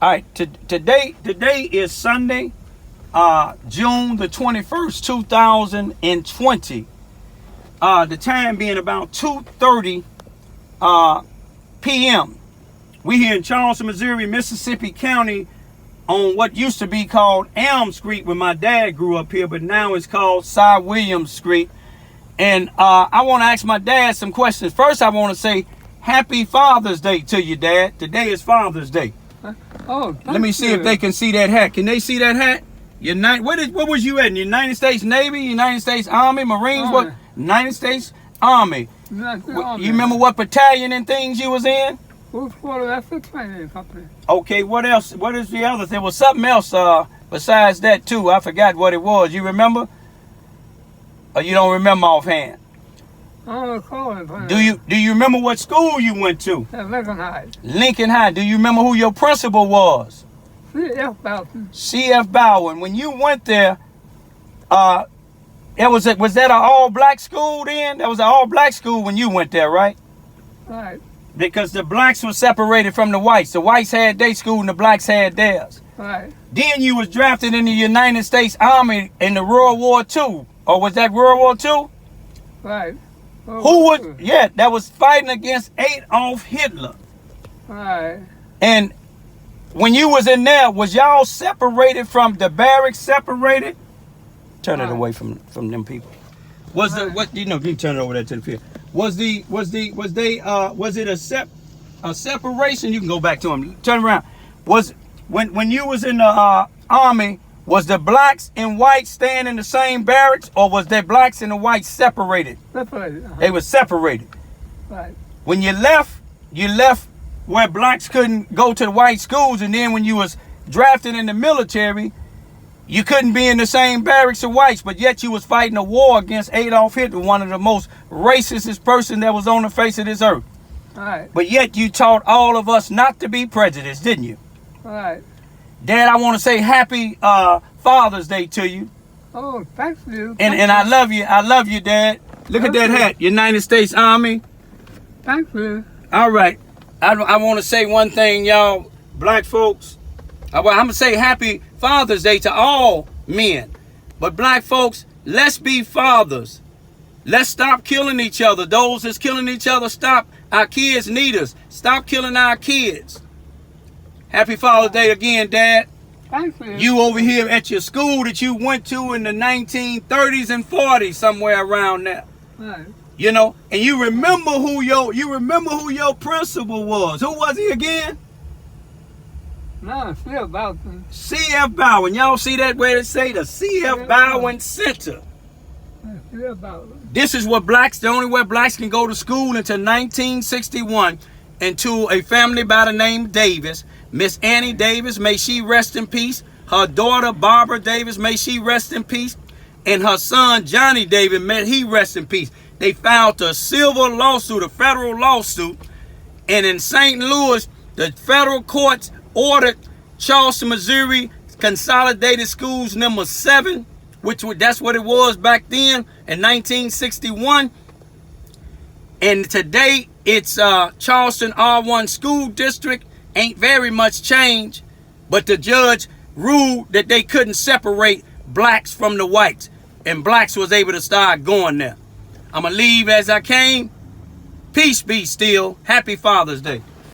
All right, today is Sunday, June the 21st, 2020. The time being about 2:30 p.m. We here in Charleston, Missouri, Mississippi County, on what used to be called Elm Street when my dad grew up here, but now it's called Cy Williams Street. And I want to ask my dad some questions. First, I want to say Happy Father's Day to you, Dad. Today is Father's Day. Oh, let me see if they can see that hat. Can they see that hat? What was you in? United States Navy, United States Army, Marines? Army. What? United States Army. You remember what battalion and things you was in? That's the training company. Okay, what else? What is the other? There was something else besides that too. I forgot what it was. You remember? Or you don't remember offhand? I don't recall it. Do you remember what school you went to? Lincoln High. Lincoln High. Do you remember who your principal was? C.F. Bowden. C.F. Bowden. When you went there, was that an all-black school then? That was an all-black school when you went there, right? Right. Because the blacks were separated from the whites. The whites had their school and the blacks had theirs. Right. Then you was drafted in the United States Army in the World War II. Or was that World War II? Right. Who was, yeah, that was fighting against Adolf Hitler. Right. And when you was in there, was y'all separated from the barracks, separated? Turn it away from them people. Was the, what, you can turn it over there to the field. Was it a separation? You can go back to him. Turn around. Was, when you was in the Army, was the blacks and whites staying in the same barracks, or was the blacks and the whites separated? Separated. They were separated. Right. When you left where blacks couldn't go to the white schools, and then when you was drafted in the military, you couldn't be in the same barracks as whites, but yet you was fighting a war against Adolf Hitler, one of the most racist person that was on the face of this earth. Right. But yet you taught all of us not to be prejudiced, didn't you? Right. Dad, I want to say Happy Father's Day to you. Oh, thank you. And I love you. I love you, Dad. Look at that hat. United States Army. Thank you. All right. I want to say one thing, y'all, black folks. I'm going to say Happy Father's Day to all men. But black folks, let's be fathers. Let's stop killing each other. Those that's killing each other, stop. Our kids need us. Stop killing our kids. Happy Father's Day again, Dad. Thank you. You over here at your school that you went to in the 1930s and 40s, somewhere around there. Right. You know, and you remember who your principal was. Who was he again? No, C.F. Bowden. C.F. Bowden. Y'all see that where it say the C.F. Bowden Center? C.F. Bowden. This is what blacks, the only way blacks can go to school until 1961, and to a family by the name Davis. Miss Annie Davis, may she rest in peace. Her daughter, Barbara Davis, may she rest in peace. And her son, Johnny Davis, may he rest in peace. They filed a civil lawsuit, a federal lawsuit. And in St. Louis, the federal courts ordered Charleston, Missouri, Consolidated Schools number 7, that's what it was back then in 1961. And today, it's Charleston R1 School District. Ain't very much change, but the judge ruled that they couldn't separate blacks from the whites, and blacks was able to start going there. I'm gonna leave as I came. Peace be still. Happy Father's Day.